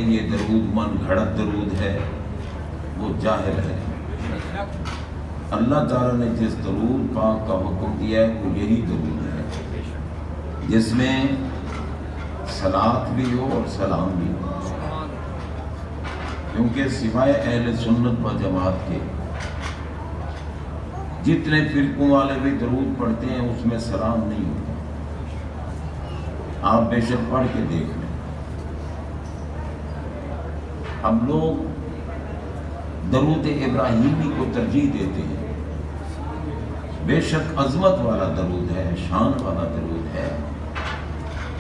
یہ درود من گھڑت درود ہے وہ جاہل ہے۔ اللہ تعالیٰ نے جس درود پاک کا حکم دیا ہے وہ یہی درود ہے جس میں صلات بھی ہو اور سلام بھی ہو، کیونکہ سوائے اہل سنت و جماعت کے جتنے فرقوں والے بھی درود پڑھتے ہیں اس میں سلام نہیں ہوتا۔ آپ بے شک پڑھ کے دیکھ لیں۔ ہم لوگ درود ابراہیمی کو ترجیح دیتے ہیں، بے شک عظمت والا درود ہے، شان والا درود ہے،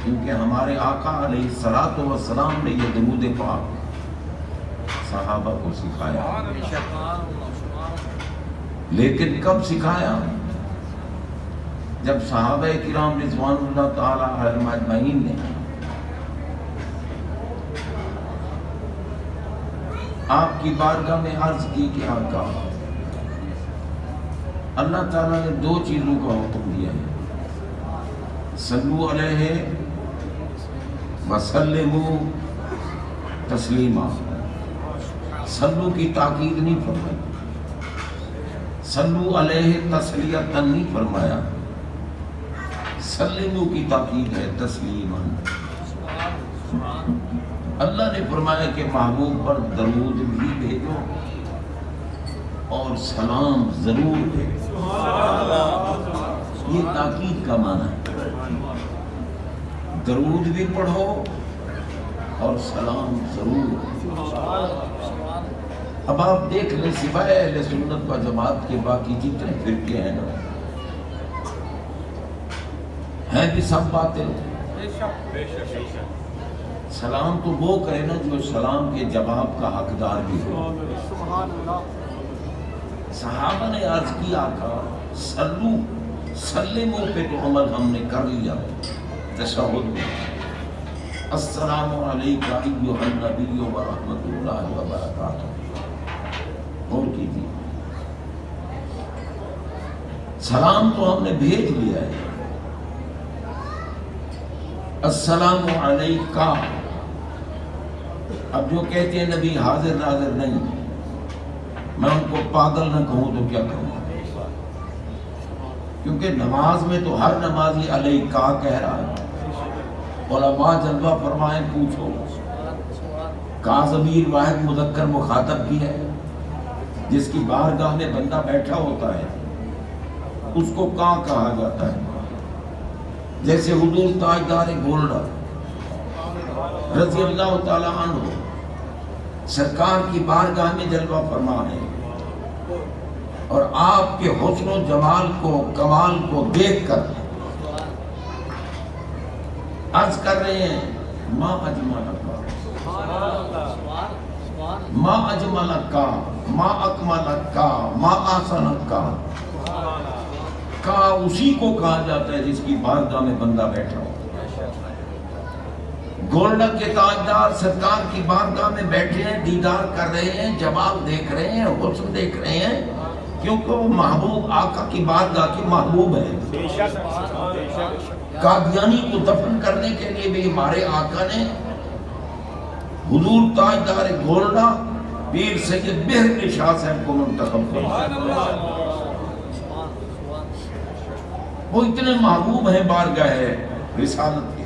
کیونکہ ہمارے آقا علیہ الصلوۃ والسلام نے یہ درود پاک صحابہ کو سکھایا۔ لیکن کب سکھایا؟ جب صحابہ کرام رضوان اللہ تعالی علیہم اجمعین نے آپ کی بارگاہ میں عرض کی کہ آقا اللہ تعالیٰ نے دو چیزوں کا حکم دیا ہے، صلو علیہ وسلموا تسلیما۔ صلو کی تاکید نہیں فرمائی، صلو علیہ تسلیتاً نہیں فرمایا، سلموا کی تاکید ہے تسلیما۔ اللہ نے فرمایا کہ محبوب پر درود بھی بھیجو اور سلام ضرور بھیجو۔ یہ تاکید کا معنی ہے، درود بھی پڑھو اور سلام ضرور۔ اب آپ دیکھ لیں سوائے اہل سنت و جماعت کے باقی جتنے فرقے ہیں نا، ہیں بھی سب باطل۔ سلام تو وہ کرے نا جو سلام کے جواب کا حقدار بھی ہو۔ صحابہ نے عرض کیا آقا صلو سلمو پہ تو عمل ہم نے کر لیا تشہد میں، السلام علیکم ایھا النبی ورحمۃ اللہ وبرکاتہ، اور کیجیے سلام تو ہم نے بھیج لیا ہے، السلام علیکہ۔ اب جو کہتے ہیں نبی حاضر ناظر نہیں، میں ان کو پاگل نہ کہوں تو کیا کہوں، کیونکہ نماز میں تو ہر نمازی علیکہ کہہ رہا ہے۔ علماء جلوہ فرمائیں پوچھو، کا ضمیر واحد مذکر مخاطب کی ہے، جس کی بارگاہ میں بندہ بیٹھا ہوتا ہے اس کو کا کہا جاتا ہے؟ جیسے حضور تاجدار گولڈا رضی اللہ تعالی عنہ سرکار کی بارگاہ میں جلوہ فرما ہے، اور آپ کے حسن و جمال کو کمال کو دیکھ کر عرض کر رہے ہیں ما اجملک، ما اجملک، ما اکملک، ما احسنک۔ کا اسی کو کہا جاتا ہے جس کی بارگاہ میں بندہ بیٹھا ہو۔ گولڈن کے تاجدار سرکار کی بارگاہ میں بیٹھے ہیں، دیدار کر رہے ہیں، جمال دیکھ رہے ہیں، حسن دیکھ رہے ہیں، کیونکہ وہ محبوب آقا کی بارگاہ کی محبوب ہے۔ قادیانی کو دفن کرنے کے لیے بھی ہمارے آقا نے حضور تاجدار گولڈا پیر سید بہر شاہ صاحب کو منتخب کیا۔ وہ اتنے محبوب ہیں بارگاہ رسالت کے،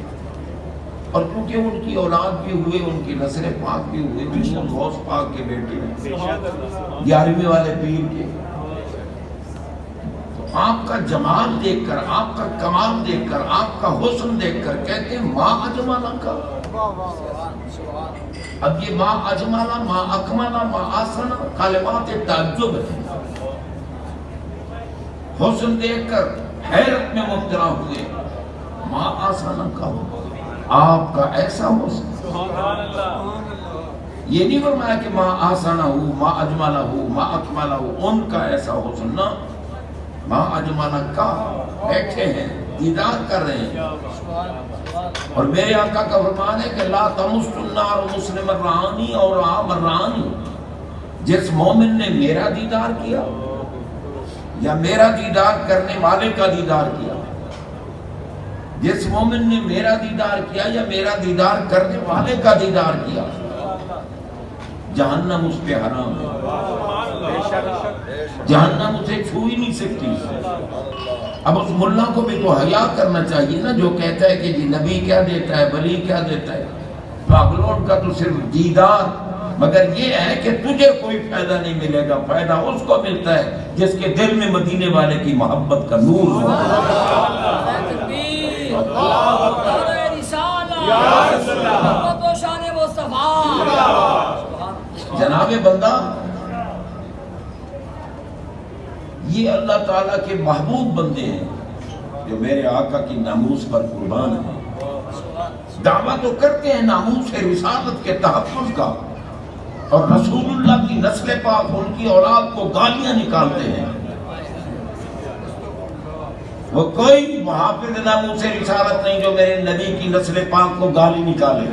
اور کیونکہ ان کی اولاد بھی ہوئے، ان کی نسل پاک بھی ہوئے، مشہور غوث پاک کے بیٹے ہیں 11ویں والے پیر کے، تو آپ کا جمال دیکھ کر، آپ کا کمال دیکھ کر، آپ کا حسن دیکھ کر کہتے ہیں ما اجملک۔ اب یہ ما اجملہ، ما اکملہ، ما احسن کلمات تعجب ہیں۔ حسن دیکھ کر حیرت میں مبتلا ہوئے، ما احسن کا، آپ کا ایسا حسن۔ یہ نہیں فرمایا کہ ما احسن ہو، ما اجملہ ہو، ما اکملہ ہو، ان کا ایسا حسن نہ، ما اجملہ کا، بیٹھے ہیں دیدار کر رہے ہیں۔ اور میرے آقا کا فرمان ہے کہ لا تمس النار مسلم الرعانی اور عام الرعانی، جس مومن نے میرا دیدار کیا یا میرا دیدار کرنے والے کا دیدار کیا، جس مومن نے میرا دیدار کیا یا میرا دیدار کرنے والے کا دیدار کیا، جہنم اس پہ حرام ہے، جہنم اسے چھو ہی نہیں سکتی۔ اب اس ملا کو بھی تو حیا کرنا چاہیے نا، جو کہتا ہے کہ جی نبی کیا دیتا ہے، ولی کیا دیتا ہے، پاگلوں کا تو صرف دیدار، مگر یہ ہے کہ تجھے کوئی فائدہ نہیں ملے گا، فائدہ اس کو ملتا ہے جس کے دل میں مدینے والے کی محبت کا نور ہو۔ جناب بندہ، یہ اللہ تعالیٰ کے محبوب بندے ہیں جو میرے آقا کی ناموس پر قربان ہیں، دعویٰ تو کرتے ہیں ناموس رسالت کے تحفظ کا، اور رسول اللہ کی نسل پاک ان کی اولاد کو گالیاں نکالتے ہیں۔ وہ کوئی محافظ ناموس رسالت نہیں جو میرے نبی کی نسل پاک کو گالی نکالے۔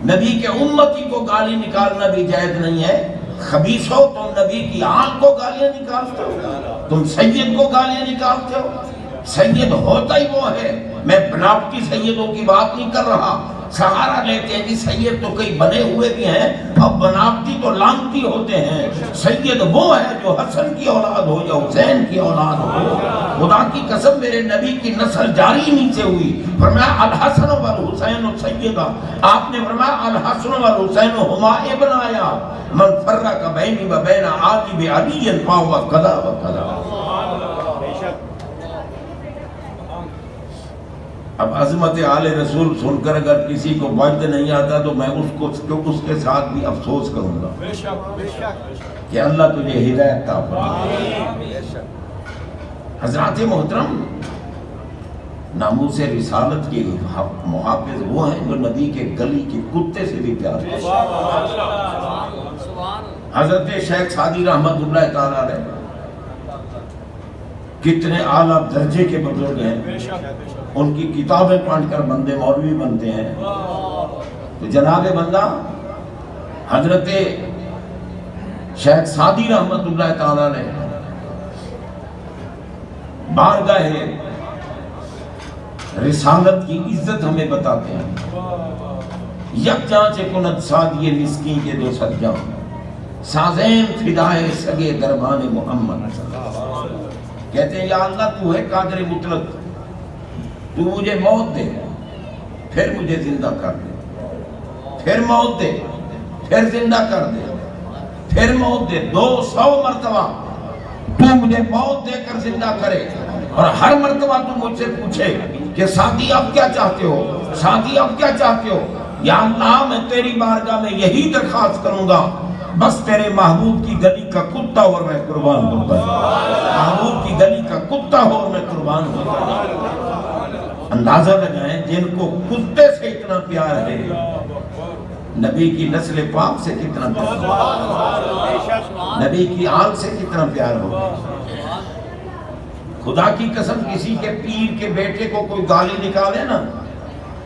نبی کے امتی کو گالی نکالنا بھی جائز نہیں ہے۔ خبیث ہو تم نبی کی آل کو گالیاں نکالتے ہو، تم سید کو گالیاں نکالتے ہو۔ سید ہوتا ہی وہ ہے، میں بناوٹی سیدوں کی بات نہیں کر رہا۔ سہارا لیتے ہیں کہ سید تو کئی بنے ہوئے بھی ہیں، اب بناوٹی تو لانتی ہوتے ہیں۔ سید وہ ہے جو حسن کی اولاد ہو یا حسین کی اولاد ہو۔ خدا کی قسم میرے نبی کی نسل جاری نیچے ہوئی، فرمایا الحسن والحسین سیدہ، آپ نے فرمایا الحسن والحسین ہما ابنایا من فرق بینی و بین آلی بعلی فہو کذا و کذا۔ اب عظمت آل رسول سن کر اگر کسی کو وجد نہیں آتا تو میں اس کے ساتھ بھی افسوس کروں گا کہ اللہ تجھے ہدایت عطا فرمائے۔ حضرات محترم، ناموس رسالت کے محافظ وہ ہیں جو نبی کے گلی کے کتے سے بھی پیار کرتے ہیں۔ حضرت شیخ سعدی رحمت اللہ تعالیٰ علیہ کتنے اعلیٰ درجے کے بزرگ ہیں، ان کی کتابیں پڑھ کر بندے مولوی بنتے ہیں۔ تو جناب بندہ، حضرت شیخ سعدی رحمت اللہ تعالیٰ نے بارگاہ رسالت کی عزت ہمیں بتاتے ہیں۔ یک جانچ کند سادی مسکین کے دو سجاں، سازیں فدائے سگے دربان محمد۔ کہتے ہیں یا اللہ تو ہے قادر مطلق، تو مجھے موت دے پھر مجھے زندہ کر دے، پھر موت دے پھر زندہ کر دے، پھر موت دے، 200 مرتبہ تو مجھے موت دے کر زندہ کرے، اور ہر مرتبہ تو مجھ سے پوچھے کہ سعدی اب کیا چاہتے ہو، سعدی اب کیا چاہتے ہو۔ یا اللہ میں تیری بارگاہ میں یہی درخواست کروں گا، بس تیرے محبوب کی گلی کا کتا اور میں قربان ہوتا ہے، محبوب کی گلی کا کتا ہو اور میں قربان ہوتا ہے۔ اندازہ لگائیں جن کو کتے سے اتنا پیار ہے، نبی کی نسل پاک سے کتنا پیار، نبی کی آل سے کتنا پیار ہوگا۔ خدا کی قسم کسی کے پیر کے بیٹے کو کوئی گالی نکالے نا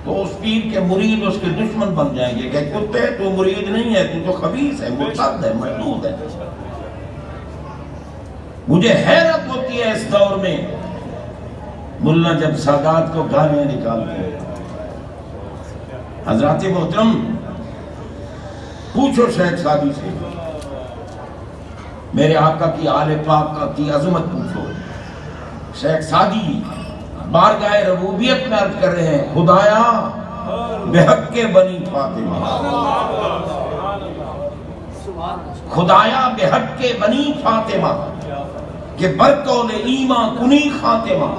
تو اس پیر کے مرید اس کے دشمن بن جائیں گے کہ کتے تو مرید نہیں ہے، تو خبیث ہے، مرتد ہے، مردود ہے۔ مجھے حیرت ہوتی ہے اس دور میں ملا جب سادات کو گالیاں نکالتے ہیں۔ حضرات محترم، پوچھو شیخ سعدی سے، میرے آقا کی آل پاک کی عظمت پوچھو۔ شیخ سعدی بارگاہ ربوبیت میں عرض کر رہے ہیں، خدایا بحق کے بنی فاطمہ، خدایا بحق کے بنی فاطمہ کہ برقول ایمان کنی خاتمہ۔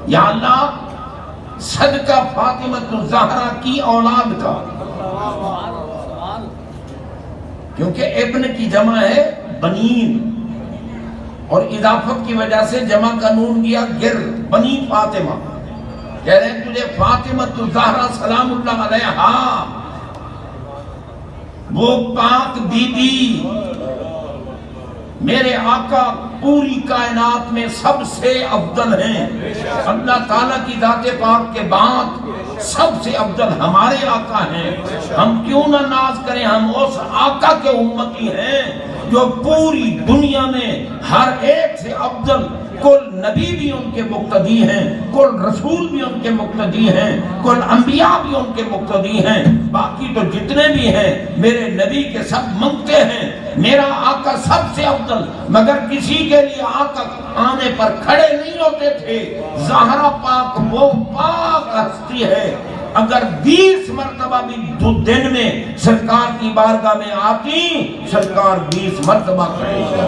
یا اللہ صدقہ فاطمہ الزہرا کی اولاد کا، کیونکہ ابن کی جمع ہے بنین، اور اضافت کی وجہ سے جمع کا نون گیا گر، بنی فاطمہ۔ کہہ رہے ہیں تجھے فاطمہ الزہرا سلام اللہ علیہا، وہ پاک بی بی میرے آقا پوری کائنات میں سب سے افضل ہیں۔ اللہ تعالیٰ کی ذات پاک کے بعد سب سے افضل ہمارے آقا ہیں۔ ہم کیوں نہ ناز کریں، ہم اس آقا کے امتی ہیں جو پوری دنیا میں ہر ایک سے افضل کل نبی بھی ان کے مقتدی ہیں، کل رسول بھی ان کے مقتدی ہیں، کل انبیاء بھی ان کے مقتدی ہیں، باقی تو جتنے بھی ہیں میرے نبی کے سب منگتے ہیں، میرا آقا سب سے افضل، مگر کسی کے لیے آقا آنے پر کھڑے نہیں ہوتے تھے۔ زہرا پاک وہ پاک ہستی ہے، اگر 20 مرتبہ بھی دن میں سرکار کی بارگاہ میں آتی، سرکار 20 مرتبہ کھڑے ہوتے۔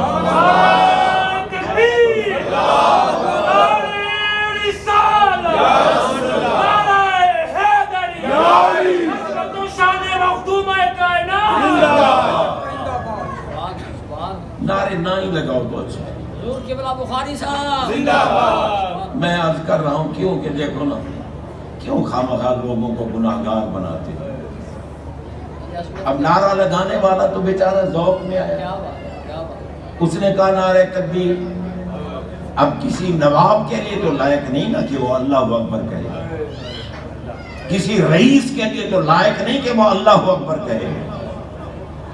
نعرے نہ ہی لگاؤ تو اچھا ہے۔ میں عرض کر رہا ہوں کیوں کہ دیکھو نا، کیوں خامخواہ لوگوں کو گناہگار بناتے ہیں؟ اب نعرہ لگانے والا تو بیچارہ ذوق میں آیا، اس نے کہا نعرہ تکبیر۔ اب کسی نواب کے لیے تو لائق نہیں نا کہ وہ اللہ اکبر کہے، کسی رئیس کے لیے تو لائق نہیں کہ وہ اللہ اکبر کہے،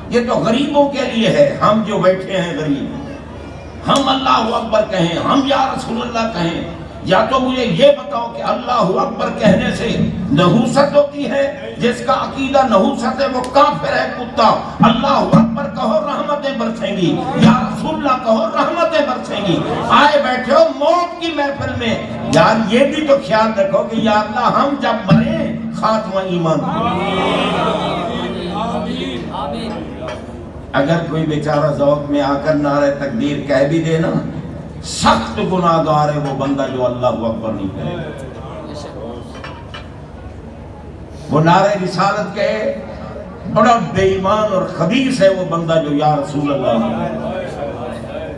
یہ تو غریبوں کے لیے ہے۔ ہم جو بیٹھے ہیں غریب، ہم اللہ اکبر کہیں، ہم یا رسول اللہ کہیں، یا تو مجھے یہ بتاؤ کہ اللہ اکبر کہنے سے نحوست ہوتی ہے؟ جس کا عقیدہ نحوست ہے وہ کافر ہے، کتا۔ اللہ اکبر کہو رحمتیں برسیں گی، یا رسول اللہ کہو رحمتیں برسیں گی۔ آئے بیٹھے ہو موت کی محفل میں، یار یہ بھی تو خیال رکھو کہ یا اللہ ہم جب مریں خاتمہ ایمان۔ اگر کوئی بیچارہ ذوق میں آ کر نعرہ تکبیر کہہ بھی دے نا، سخت گناہگار ہے وہ بندہ جو اللہ اکبر نہیں کہے۔ وہ نعرہ رسالت کہے، بڑا بے ایمان اور خبیث ہے وہ بندہ جو یا رسول اللہ نہیں کہے۔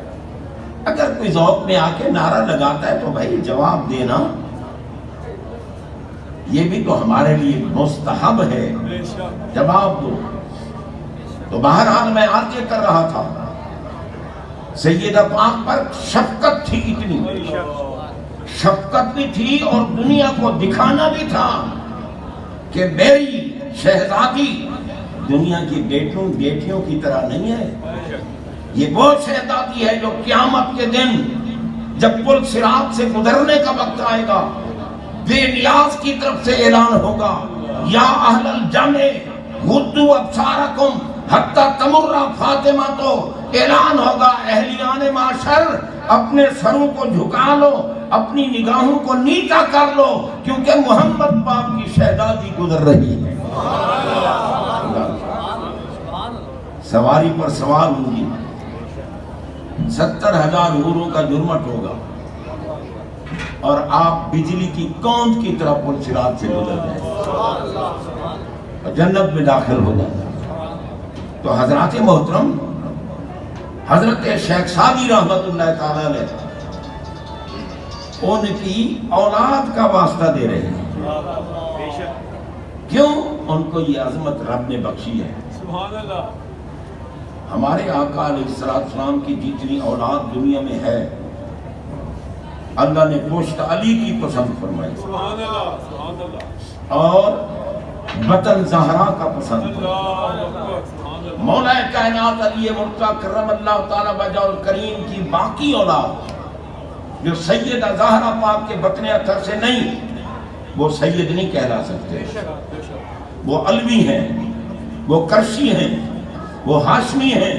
اگر کوئی ذوق میں آ کے نعرہ لگاتا ہے تو بھائی جواب دینا، یہ بھی تو ہمارے لیے مستحب ہے، جواب دو۔ تو بہرحال میں عرض کر رہا تھا، سیدہ پاک پر شفقت تھی، اتنی شفقت بھی تھی اور دنیا کو دکھانا بھی تھا کہ میری شہزادی دنیا کی بیٹیوں کی طرح نہیں ہے۔ یہ وہ شہزادی ہے جو قیامت کے دن جب پل صراط سے گزرنے کا وقت آئے گا، بے نیاز کی طرف سے اعلان ہوگا، یا اہل الجمع غضوا ابصارکم حتی تمر فاطمہ، تو اعلان ہوگا اہلیان معاشر اپنے سروں کو جھکا لو، اپنی نگاہوں کو نیچا کر لو، کیونکہ محمد پاک کی شہزادی گزر رہی ہے۔ سواری پر سوار ہوں گی، 70,000 حوروں کا جرمٹ ہوگا، اور آپ بجلی کی کوند کی طرح پل صراط سے گزر جائیں اور جنت میں داخل ہو جائیں۔ تو حضرات محترم، حضرت شیخ سعدی رحمت اللہ تعالیٰ علیہ ان کی اولاد کا واسطہ دے رہے ہیں، کیوں؟ ان کو یہ عظمت رب نے بخشی ہے۔ ہمارے آقا علیہ السلام کی جتنی اولاد دنیا میں ہے، اللہ نے پشت علی کی پسند فرمائی اور بطن زہرا کا پسند فرمائی۔ مولا کائنات علی مرتضیٰ کرم اللہ تعالی وجہ الکریم کی باقی اولاد جو سیدہ زہرا پاک کے بطن اطہر سے نہیں، وہ سید نہیں کہلا سکتے، وہ علوی ہیں، وہ کرشی ہیں، وہ ہاشمی ہیں۔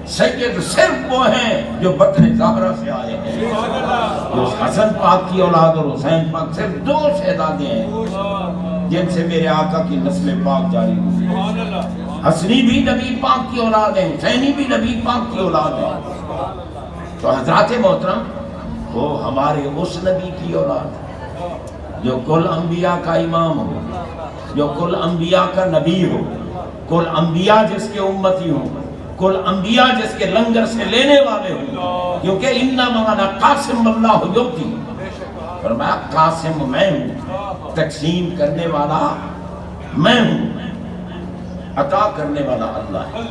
سید صرف وہ ہیں جو بطن زہرا سے آئے ہیں۔ جو حسن پاک کی اولاد اور حسین پاک، صرف 2 شہزادے ہیں جن سے میرے آقا کی نسل پاک جاری ہوئی۔ حسنی بھی نبی پاک کی اولاد ہے، حسینی بھی نبی پاک کی اولاد ہے۔ تو حضرات محترم، وہ ہمارے اس نبی کی اولاد ہے جو کل انبیاء کا امام ہو، جو کل انبیاء کا نبی ہو، کل انبیاء جس کے امتی ہوں، کل انبیاء جس کے لنگر سے لینے والے ہوں، کیونکہ انما انا قاسم اللہ یؤتی، فرمایا قاسم میں ہوں، تقسیم کرنے والا میں ہوں، عطا کرنے والا اللہ ہے۔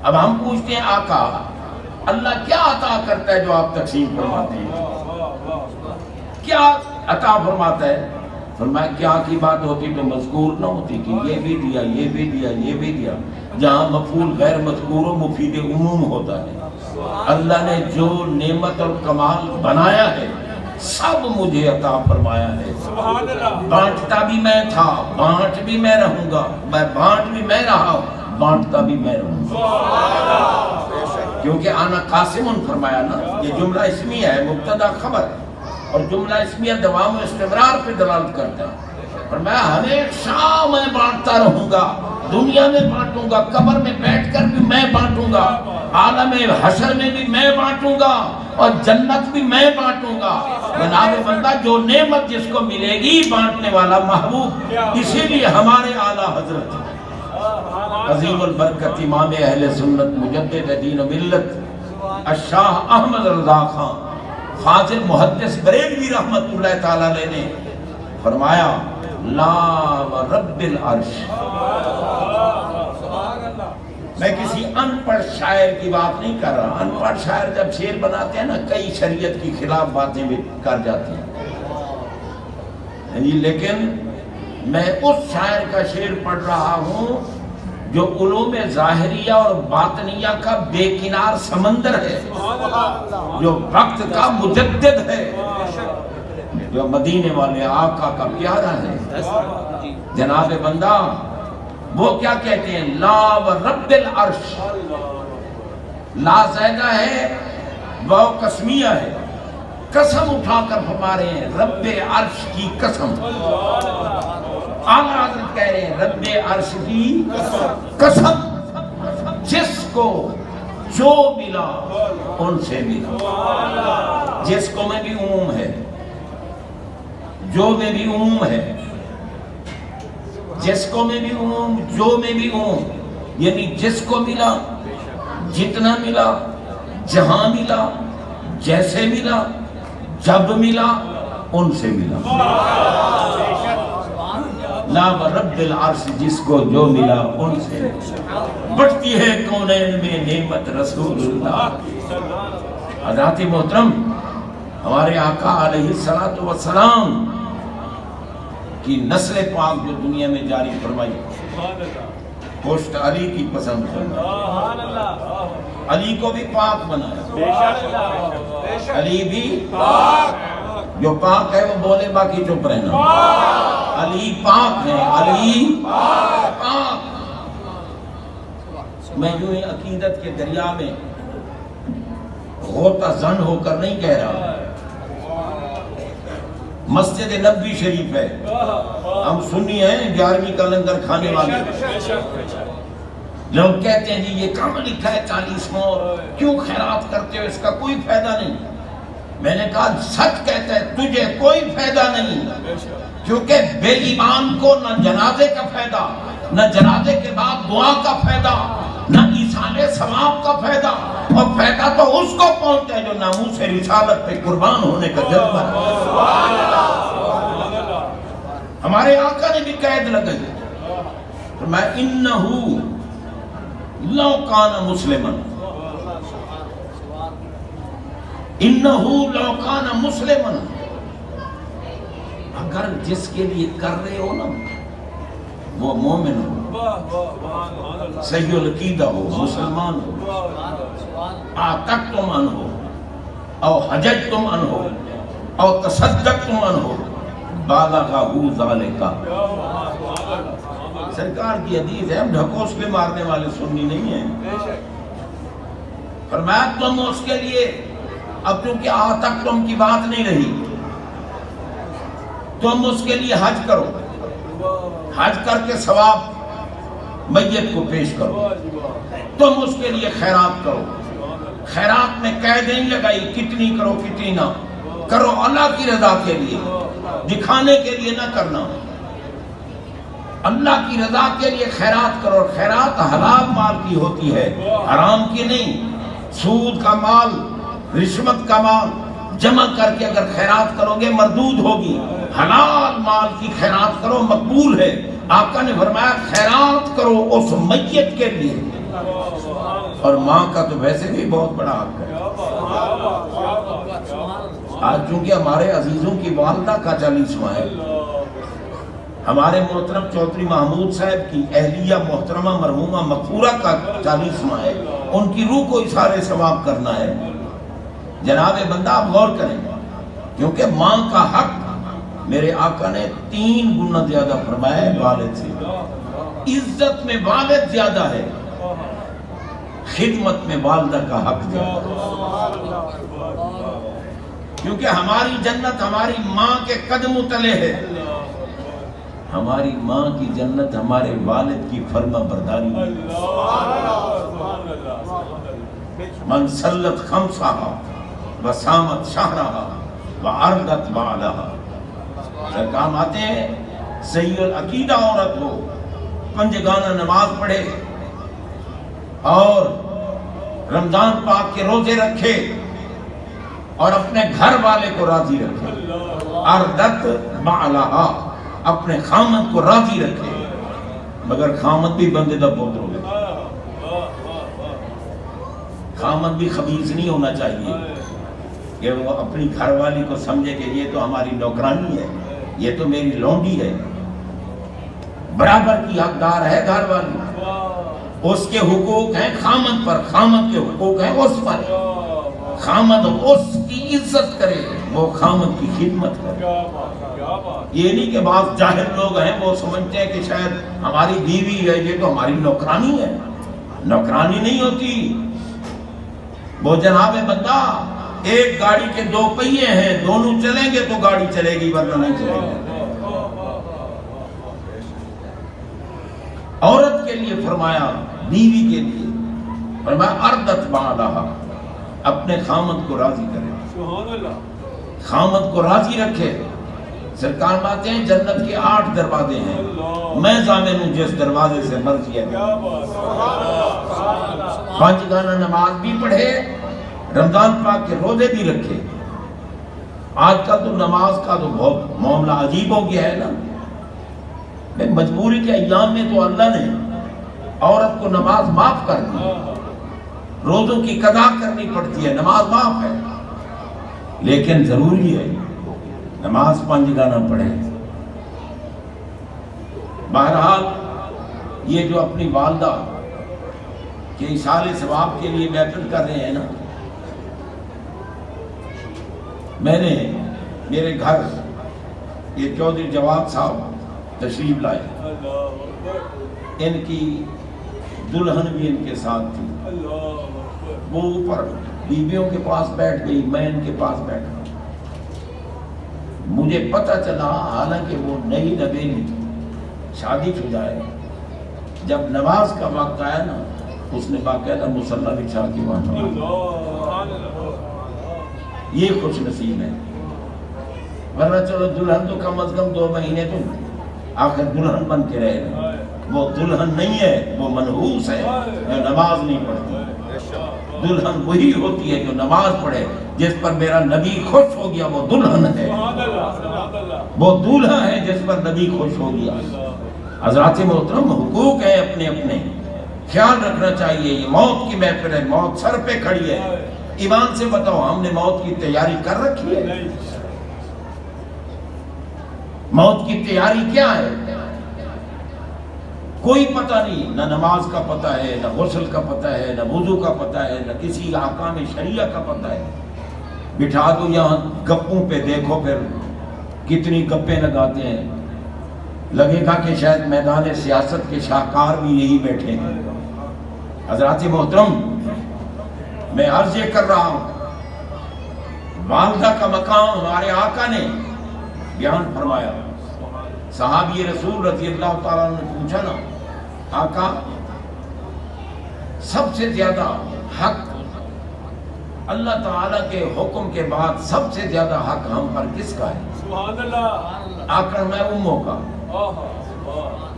اب ہم پوچھتے ہیں آقا اللہ کیا عطا کرتا ہے جو آپ تقسیم فرماتے ہیں؟ کیا عطا فرماتا ہے؟ فرمایا کیا کی بات ہوتی تو مذکور نہ ہوتی کہ یہ بھی دیا، یہ بھی دیا، یہ بھی دیا۔ جہاں مفعول غیر مذکور و مفید عموم ہوتا ہے، اللہ نے جو نعمت اور کمال بنایا ہے سب مجھے عطا فرمایا ہے. بانٹتا بھی میں تھا، بانٹ بھی میں رہوں گا، میں بانٹ بھی میں رہا ہوں، بانٹتا بھی میں رہوں گا. کیونکہ آنا قاسم فرمایا نا، یہ جملہ اسمیہ ہے، مبتدا خبر ہے، اور جملہ اسمیہ دوام و استمرار پہ دلالت کرتا ہے. فرمایا ہمیشہ میں بانٹتا رہوں گا، دنیا میں بانٹوں گا، قبر میں بیٹھ کر بھی میں بانٹوں گا، عالم حشر میں بھی میں بانٹوں گا، اور جنت بھی میں بانٹوں گا. جناب بندہ جو نعمت جس کو ملے گی بانٹنے والا محبوب. اسی لیے ہمارے اعلیٰ حضرت عظیم البرکت امام اہل سنت مجدد دین و ملت الشاہ احمد رضا خان فاضل محدث بریلوی رحمت اللہ تعالیٰ علیہ نے فرمایا لا و رب العرش. میں کسی ان پڑھ شاعر کی بات نہیں کر رہا. ان پڑھ شاعر جب شعر بناتے ہیں نا کئی شریعت کی خلاف باتیں بھی کر جاتی ہیں، لیکن میں اس شاعر کا شعر پڑھ رہا ہوں جو علوم ظاہریہ اور باطنیہ کا بے کنار سمندر ہے، جو وقت کا مجدد ہے، جو مدینے والے آقا کا پیارا ہے. جناب بندہ وہ کیا کہتے ہیں؟ لا و رب العرش. لا زیدہ ہے، واو قسمیہ ہے، قسم اٹھا کر فرما رہے ہیں رب عرش کی قسم. اعلیٰ حضرت کہہ رہے ہیں رب عرش کی قسم، جس کو جو ملا ان سے ملا. جس کو میں بھی عموم ہے، جو میں بھی عموم ہے، جس کو میں بھی عموم، جو میں بھی عموم، یعنی جس کو ملا، جتنا ملا، جہاں ملا، جیسے ملا، جب ملا، ان سے ملا. لا و رب العرش، جس کو جو ملا ان سے بڑھتی ہے کونین میں نعمت رسول اللہ. حضرات محترم، ہمارے آقا علیہ السلام کی نسل پاک جو دنیا میں جاری فرمائی، پشت علی کی پسند فرمائی، علی کو بھی پاک بنایا. علی بھی جو پاک ہے وہ بولے، باقی چپ رہنا. علی پاک ہے، علی پاک. میں یوں ہی عقیدت کے دریا میں غوطہ زن ہو کر نہیں کہہ رہا. مسجد نبوی شریف ہے، ہم سنی ہیں 11ویں کا لنگر کھانے والے. لوگ کہتے ہیں جی یہ کم لکھا ہے 40 کیوں خیرات کرتے ہو، اس کا کوئی فائدہ نہیں. میں نے کہا سچ کہتا ہے تجھے کوئی فائدہ نہیں، کیونکہ بے ایمان کو نہ جنازے کا فائدہ، نہ جنازے کے بعد دعا کا فائدہ، نہ ایصال ثواب کا فائدہ، اور فائدہ تو اس کو پہنچتا ہے جو ناموس رسالت پہ قربان ہونے کا جذبہ ہے. ہمارے آقا نے بھی قید لگائی، فرمایا انہو لو کان مسلمن، انہو لو کان مسلمن. اگر جس کے لیے کر رہے ہو نا وہ مومن ہو، صحیح العقیدہ ہو، مسلمان ہو، آتقتم عنہ او حججتم عنہ او تصدقتم عنہ بالغہ ذالک. سرکار کی حدیث ہے، ہم ڈھکوس پہ مارنے والے سنی نہیں ہیں. فرمایا تم اس کے لیے، اب چونکہ آتقتم کی بات نہیں رہی، تم اس کے لیے حج کرو، حج کر کے ثواب میت کو پیش کرو. تم اس کے لیے خیرات کرو. خیرات میں قید نہیں لگائی کتنی کرو کتنی نہ کرو، اللہ کی رضا کے لیے، دکھانے کے لیے نہ کرنا. اللہ کی رضا کے لیے خیرات کرو. خیرات حلال مال کی ہوتی ہے، حرام کی نہیں. سود کا مال، رشوت کا مال جمع کر کے اگر خیرات کرو گے مردود ہوگی. حلال مال کی خیرات کرو، مقبول ہے. آقا نے فرمایا خیرات کرو اس میت کے لیے. اور ماں کا تو ویسے بھی بہت بڑا حق ہے. آج چونکہ ہمارے عزیزوں کی والدہ کا 40واں ہے، ہمارے محترم چودھری محمود صاحب کی اہلیہ محترمہ مرحومہ مغفورہ کا 40واں ہے، ان کی روح کو اشارے ثواب کرنا ہے۔ جناب بندہ آپ غور کریں، کیونکہ ماں کا حق میرے آقا نے 3 گنا زیادہ فرمایا ہے والد سے۔ عزت میں والد زیادہ ہے، خدمت میں والدہ کا حق زیادہ ہے، کیونکہ ہماری جنت ہماری ماں کے قدم تلے ہے۔ ہماری ماں کی جنت ہمارے والد کی فرما برداری ہے۔ من صلت خمسہا وسامت شہرہا وعرضت بعلہا، کام آتے ہیں صحیح العقیدہ عورت ہو، 5 گانا نماز پڑھے اور رمضان پاک کے روزے رکھے اور اپنے گھر والے کو راضی رکھے، عرضت بعلہا، اپنے خامد کو راضی رکھے، مگر خامد بھی بندے دا پوتر ہوگا، خامد بھی خبیث نہیں ہونا چاہیے کہ وہ اپنی گھر والی کو سمجھے کہ یہ تو ہماری نوکرانی ہے، یہ تو میری لونڈی ہے۔ برابر کی حقدار ہے گھر والی، اس کے حقوق ہیں خامد پر، خامد کے حقوق ہیں اس پر۔ خامد اس کی عزت کرے، وہ خامد کی خدمت کرے۔ یہ نہیں کہ بعض جاہل لوگ ہیں وہ سمجھتے ہیں کہ شاید ہماری بیوی ہے یہ تو ہماری نوکرانی ہے۔ نوکرانی نہیں ہوتی وہ جناب بندہ، ایک گاڑی کے 2 پہیے ہیں، دونوں چلیں گے تو گاڑی چلے گی ورنہ نہیں چلے گی۔ عورت کے لیے فرمایا، بیوی کے لیے فرمایا عرضت بعلہا، اپنے خامد کو راضی کرے، خامد کو راضی رکھے۔ سرکار باتیں ہیں جنت کے 8 دروازے ہیں، میں ضامن ہوں جس دروازے سے مرضی ہے۔ 5 گانا نماز بھی پڑھے، رمضان پاک کے روزے بھی رکھے۔ آج کل تو نماز کا تو بہت معاملہ عجیب ہو گیا ہے نا، مجبوری کے ایام میں تو اللہ نے عورت کو نماز معاف کر دی، روزوں کی قضا کرنی پڑتی ہے، نماز معاف ہے، لیکن ضروری ہے نماز 5 گانا پڑھے۔ بہرحال یہ جو اپنی والدہ کے ایصال ثواب کے لیے محفل کر رہے ہیں نا، میں نے میرے گھر یہ چودھری جواد صاحب تشریف لائے، ان کی دلہن بھی ان کے ساتھ تھی، وہ اوپر بیویوں کے پاس بیٹھ گئی، میں ان کے پاس بیٹھا۔ مجھے پتہ چلا حالانکہ وہ نئی نویلی شادی شدہ ہے، جب نماز کا وقت آیا نا اس نے باقاعدہ مصلی بچھا کے وہاں، یہ خوش نصیب ہے۔ ورنہ چلو دلہن تو کم از کم 2 مہینے تو آخر دلہن بن کے رہے گا، وہ دلہن نہیں ہے، وہ منحوس ہے جو نماز نہیں پڑھتی۔ دلہن وہی ہوتی ہے جو نماز پڑھے، جس پر میرا نبی خوش ہو گیا وہ دلہن ہے، وہ دولہا ہے جس پر نبی خوش ہو گیا۔ حضرات محترم، حقوق ہیں اپنے اپنے، خیال رکھنا چاہیے۔ یہ موت کی محفل ہے، موت سر پہ کھڑی ہے، ایمان سے بتاؤ ہم نے موت کی تیاری کر رکھی ہے؟ موت کی تیاری کیا ہے؟ کوئی پتہ نہیں، نہ نماز کا پتہ ہے، نہ غسل کا پتہ ہے، نہ وضو کا پتہ ہے، نہ کسی احکام شریعہ کا پتہ ہے۔ بٹھا دو یہاں گپوں پہ، دیکھو پھر کتنی گپیں لگاتے ہیں، لگے گا کہ شاید میدان سیاست کے شاہکار بھی یہی بیٹھے ہیں۔ حضرات محترم، میں عرض یہ کر رہا ہوں، والدہ کا مقام ہمارے آقا نے بیان فرمایا۔ صحابی رسول رضی اللہ تعالیٰ نے پوچھا نا، آقا سب سے زیادہ حق اللہ تعالیٰ کے حکم کے بعد سب سے زیادہ حق ہم پر کس کا ہے؟ سبحان اللہ۔ آقا میں اموں کا،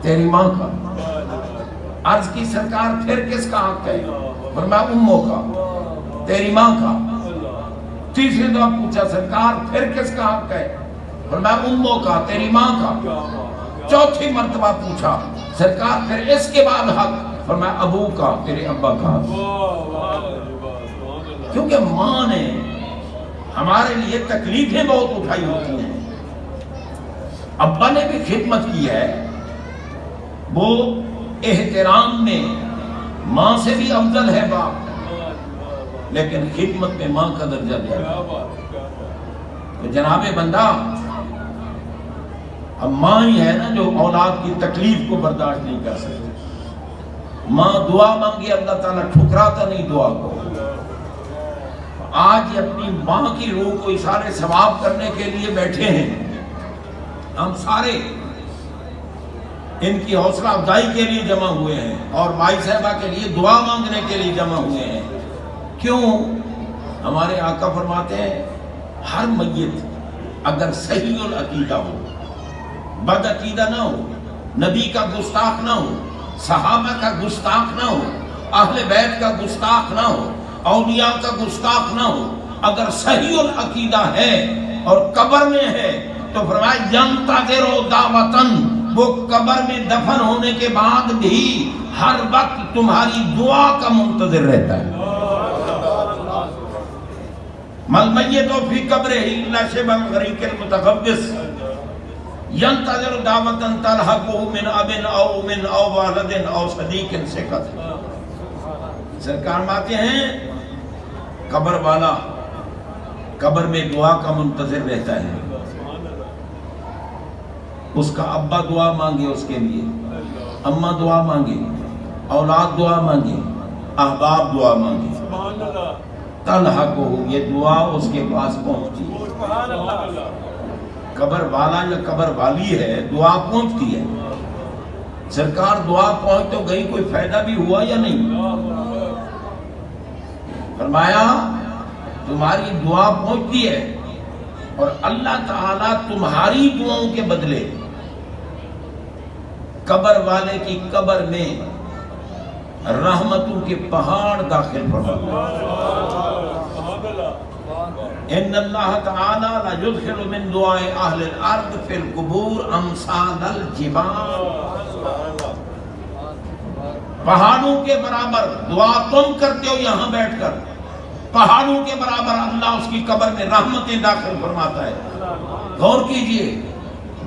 تیری ماں کا۔ عرض کی سرکار پھر کس کا حق ہے؟ فرمایا اموں کا، تیری ماں کا۔ تیسری دفعہ پوچھا سرکار پھر کس کا حق ہے؟ فرمایا اموں کا، تیری ماں کا۔ چوتھی مرتبہ پوچھا سرکار پھر اس کے بعد حق؟ فرمایا ابو کا، تیرے ابا کا۔ کیونکہ ماں نے ہمارے لیے تکلیفیں بہت اٹھائی ہوتی ہیں، ابا نے بھی خدمت کی ہے، وہ احترام میں ماں سے بھی افضل ہے باپ، لیکن خدمت میں ماں کا درجہ دیا۔ تو جناب بندہ، اب ماں ہی ہے نا جو اولاد کی تکلیف کو برداشت نہیں کر سکتی۔ ماں دعا مانگی، اللہ تعالیٰ ٹھکراتا نہیں دعا کو۔ آج اپنی ماں کی روح کو اشارے ثواب کرنے کے لیے بیٹھے ہیں، ہم سارے ان کی حوصلہ افزائی کے لیے جمع ہوئے ہیں اور مائی صاحبہ کے لیے دعا مانگنے کے لیے جمع ہوئے ہیں۔ کیوں؟ ہمارے آقا فرماتے ہیں ہر میت اگر صحیح العقیدہ ہو، بد عقیدہ نہ ہو، نبی کا گستاخ نہ ہو، صحابہ کا گستاخ نہ ہو، اہل بیت کا گستاخ نہ ہو، اولیاء کا گستاخ نہ ہو، اگر صحیح العقیدہ ہے اور قبر میں ہے تو فرمایا ینتظر دعوتن، وہ قبر میں دفن ہونے کے بعد بھی ہر وقت تمہاری دعا کا منتظر رہتا ہے۔ ملمیت فی قبرہ الا شبہ الغریق المتغوث ینتظر دعوتن تلحقہ من اب او من او والد او صدیق ثقۃ۔ سرکار ماتے ہیں قبر والا قبر میں دعا کا منتظر رہتا ہے، اس کا ابا دعا مانگے اس کے لیے، اماں دعا مانگے، اولاد دعا مانگے، احباب دعا مانگے، تلحقہ، یہ دعا اس کے پاس پہنچتی ہے۔ قبر والا یا قبر والی ہے، دعا پہنچتی ہے۔ سرکار دعا پہنچ تو گئی، کوئی فائدہ بھی ہوا یا نہیں؟ فرمایا تمہاری دعا پہنچتی ہے اور اللہ تعالیٰ تمہاری دعاؤں کے بدلے قبر والے کی قبر میں رحمتوں کے پہاڑ داخل فرماتا ہے۔ ان اللہ تعالی لا يدخل من دعاء اہل الارض فی القبور امثال الجبال، پہاڑوں کے برابر دعا تم کرتے ہو یہاں بیٹھ کر، پہاڑوں کے برابر اللہ اس کی قبر میں رحمتیں داخل فرماتا ہے۔ غور کیجئے،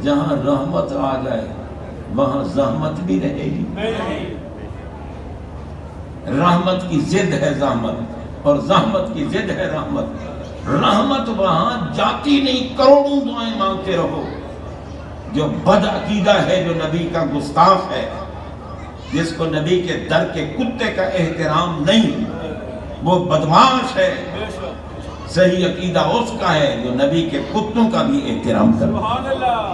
جہاں رحمت آ جائے وہاں زحمت بھی رہے گی۔ رحمت کی ضد ہے زحمت اور زحمت کی ضد ہے رحمت۔ رحمت وہاں جاتی نہیں، کروڑوں دعائیں مانگتے رہو۔ جو بد عقیدہ ہے، جو نبی کا گستاخ ہے، جس کو نبی کے در کے کتے کا احترام نہیں، وہ بدمعاش ہے۔ صحیح عقیدہ اس کا ہے جو نبی کے کتوں کا بھی احترام کرتا ہے۔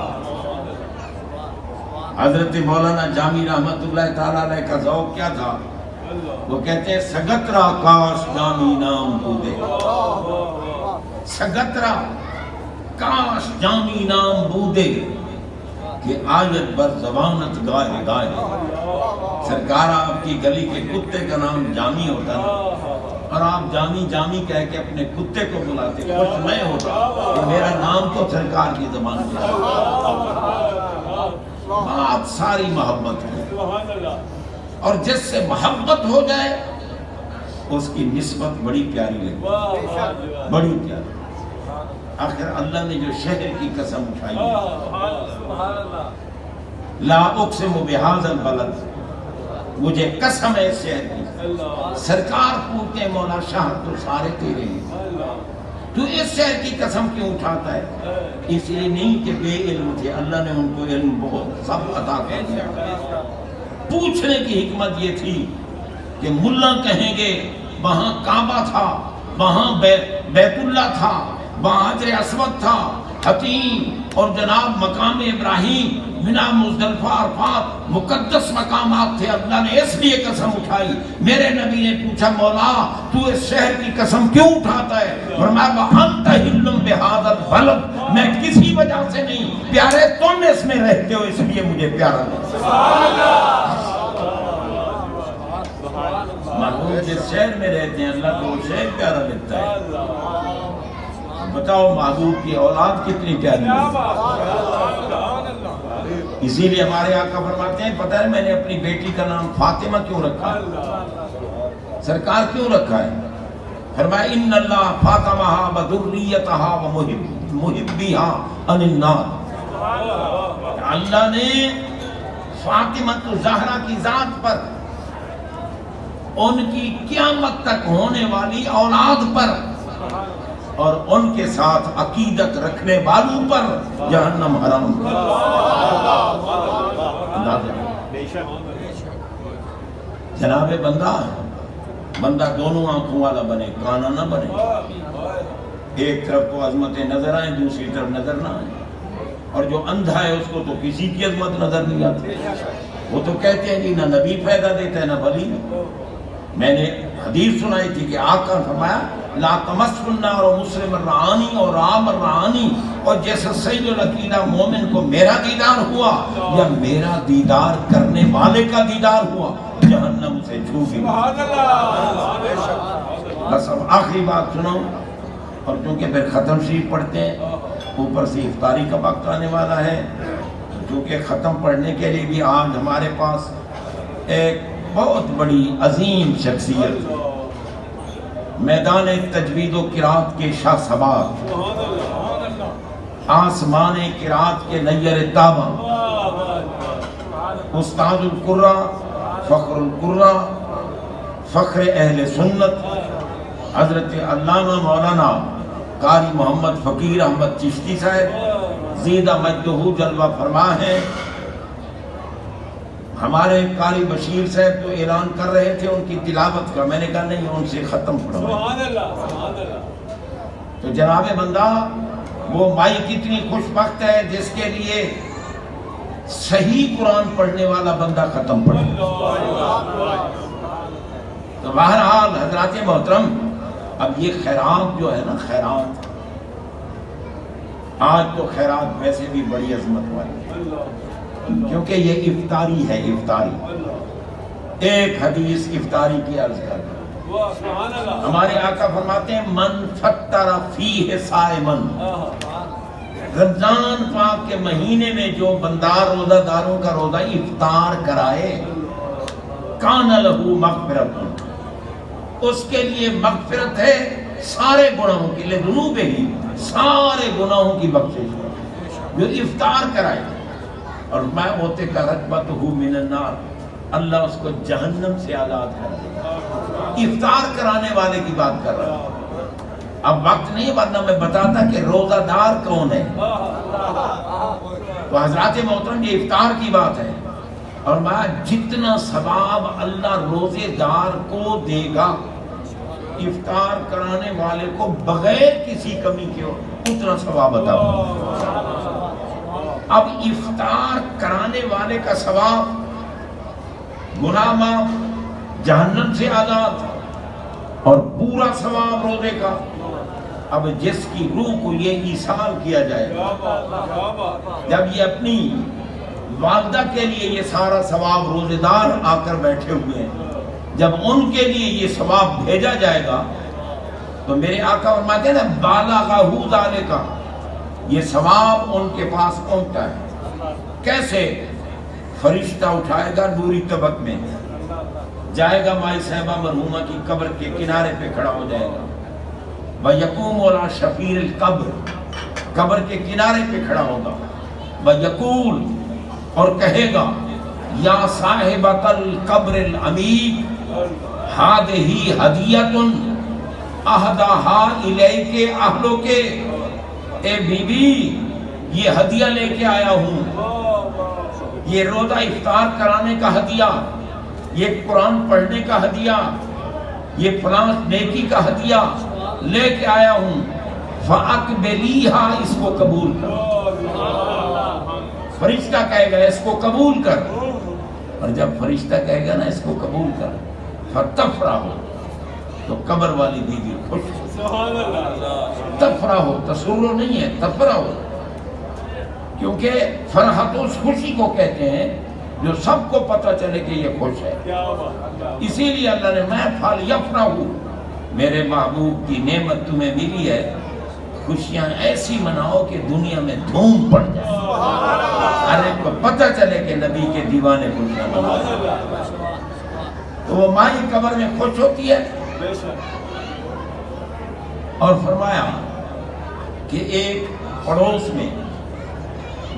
حضرت مولانا جامی رحمت اللہ تعالیٰ علیہ کا ذوق کیا تھا؟ وہ کہتے ہیں سگترا کاش جامی نام بودے، سگترا کاش جامی نام بودے کہ آیت بر زبانت گائے گائے۔ سرکار آپ کی گلی کے کتے کا نام جامی ہوتا نا، اور آپ جامی جامی کہہ کے اپنے کتے کو بلاتے، خوش میں ہوتا کہ میرا نام تو سرکار کی زبان میں۔ بات ساری محبت ہے، اور جس سے محبت ہو جائے اس کی نسبت بڑی پیاری لگتی، بڑی پیاری۔ آخر اللہ نے جو شہر کی قسم اٹھائی ہے، لا اقسم بہذا البلد، مجھے قسم ہے اس شہر کی۔ سرکار پوچھتے ہیں مولا شہر تو سارے تیرے ہیں، تو اس شہر کی قسم کیوں اٹھاتا ہے؟ اس لیے نہیں کہ بے علم تھے، اللہ نے ان کو علم بہت سب عطا کر دیا۔ پوچھنے کی حکمت یہ تھی کہ ملا کہیں گے وہاں کعبہ تھا، وہاں بیت اللہ تھا، وہاں حجر اسود تھا، حتیم اور جناب مقام ابراہیم، منا، مزدلفہ، عرفات مقدس مقامات تھے۔ اللہ نے اس لیے قسم اٹھائی۔ میرے نبی نے پوچھا مولا تو اس شہر کی قسم کیوں اٹھاتا ہے؟ فرمایا وَأَنْتَ حِلٌّ بِهَذَا الْبَلَدِ، میں کسی وجہ سے نہیں، پیارے تم اس میں رہتے ہو اس لیے مجھے پیارا لگتا ہے۔ محبوب جس شہر میں رہتے ہیں اللہ کو وہ شہر پیارا لگتا ہے۔ بتاؤ محبوب کی اولاد کتنی پیاری ہے۔ اسی لیے ہمارے آقا فرماتے ہیں پتہ ہے میں نے اپنی بیٹی کا نام فاطمہ کیوں رکھا ہے؟ سرکار کیوں رکھا ہے؟ فرمایا ان اللہ فاطمہ بذریتہا ومحبیہا عن النار، اللہ نے فاطمہ زہرا کی ذات پر، ان کی قیامت تک ہونے والی اولاد پر اور ان کے ساتھ عقیدت رکھنے والوں پر جہنم حرام جناب بندہ دونوں آنکھوں والا بنے، کانا نہ بنے، ایک طرف کو عظمتیں نظر آئیں دوسری طرف نظر نہ آئیں، اور جو اندھا ہے اس کو تو کسی کی عظمت نظر نہیں آتی، وہ تو کہتے ہیں جی نہ نبی فائدہ دیتا ہے نہ ولی۔ میں نے حدیث سنائی تھی کہ آقا نے فرمایا لا تمس النار مسلم الرعانی اور عام الرعانی، اور جیسا سید العقیدہ مومن کو میرا دیدار ہوا یا میرا دیدار کرنے والے کا دیدار ہوا جہنم سے چھوٹی۔ بس اب آخری بات سنو، اور کیونکہ پھر ختم شریف پڑھتے ہیں، اوپر سے افطاری کا وقت آنے والا ہے، کیونکہ ختم پڑھنے کے لیے بھی آج ہمارے پاس ایک بہت بڑی عظیم شخصیت، میدان تجوید و قرات کے شاہ سباق، آسمان قرات کے نیر تابہ، استاد القرہ، فخر القرہ، فخر اہل سنت، حضرت علامہ مولانا قاری محمد فقیر احمد چشتی صاحب زیدہ مجدہ جلوہ فرما ہے۔ ہمارے قاری بشیر صاحب تو اعلان کر رہے تھے ان کی تلاوت کا، میں نے کہا نہیں ان سے ختم پڑھو۔ تو جناب بندہ وہ مائی کتنی خوش بخت ہے جس کے لیے صحیح قرآن پڑھنے والا بندہ ختم پڑھے۔ تو بہرحال حضرات محترم، اب یہ خیرات جو ہے نا، خیرات آج تو خیرات ویسے بھی بڑی عظمت والی، کیونکہ یہ افطاری ہے، افطاری ایک حدیث افطاری کی عرض کر ہمارے آقا فرماتے ہیں من فطر فیہ صائمن، رمضان پاک کے مہینے میں جو بندہ روزہ داروں کا روزہ افطار کرائے کان لہو مغفرت، اس کے لیے مغفرت ہے سارے گناہوں کی، لذنوب ہی سارے گناہوں کی بخشش جو افطار کرائے۔ اور میں ہوتے کا رتبتہ من النار، اللہ اس کو جہنم سے آزاد کر دے گا۔ افطار کرانے والے کی بات کر رہا ہوں، اب وقت نہیں ورنہ میں بتاتا کہ روزہ دار کون ہے۔ تو حضرات محترم یہ افطار کی بات ہے، اور میں جتنا ثواب اللہ روزے دار کو دے گا افطار کرانے والے کو بغیر کسی کمی کے اتنا ثواب عطا ہوگا۔ اب افطار کرانے والے کا ثواب، گناہ معاف، جہنم سے آزاد، اور پورا ثواب روزے کا۔ اب جس کی روح کو یہ ایصال کیا جائے گا، جب یہ اپنی والدہ کے لیے یہ سارا ثواب روزے دار آ کر بیٹھے ہوئے ہیں، جب ان کے لیے یہ ثواب بھیجا جائے گا تو میرے آقا فرماتے ہیں نا بالغہ ذالک، یہ ثواب ان کے پاس پہنچتا ہے۔ کیسے؟ فرشتہ اٹھائے گا نوری طبق میں، جائے گا مائی صاحبہ مرحومہ کی قبر کے کنارے پہ کھڑا ہو جائے گا، وَيَقُومُ عَلَى شَفِيرِ الْقَبْرِ، قبر کے کنارے پہ کھڑا ہوگا، وَيَقُول، اور کہے گا یا صاحبۃ القبر العمیق ہذہ ہدیۃ اہداھا الیک اہلک، اے بی بی یہ ہدیہ لے کے آیا ہوں، یہ روزہ افطار کرانے کا ہدیہ، یہ قرآن پڑھنے کا ہدیہ، یہ فلاں نیکی کا ہدیہ لے کے آیا ہوں، فَأَقْبِلِيهَا، اس کو قبول کر۔ فرشتہ کہے گا اس کو قبول کر، اور جب فرشتہ کہے گا نا اس کو قبول کر، فَتَفْرَحُ، تو قبر والی بیوی خوش ہو، تفرح ہو، تسرر نہیں ہے، تفرح ہو، کیونکہ فرحت اس خوشی کو کہتے ہیں جو سب کو پتہ چلے کہ یہ خوش ہے۔ اسی لیے اللہ نے میں فَلْيَفْرَحُ، میرے محبوب کی نعمت تمہیں ملی ہے، خوشیاں ایسی مناؤ کہ دنیا میں دھوم پڑ جائے، ہر ایک کو پتہ چلے کہ نبی کے دیوانے خوشیاں منا رہے ہیں۔ تو وہ مائی قبر میں خوش ہوتی ہے، اور فرمایا کہ ایک پڑوس میں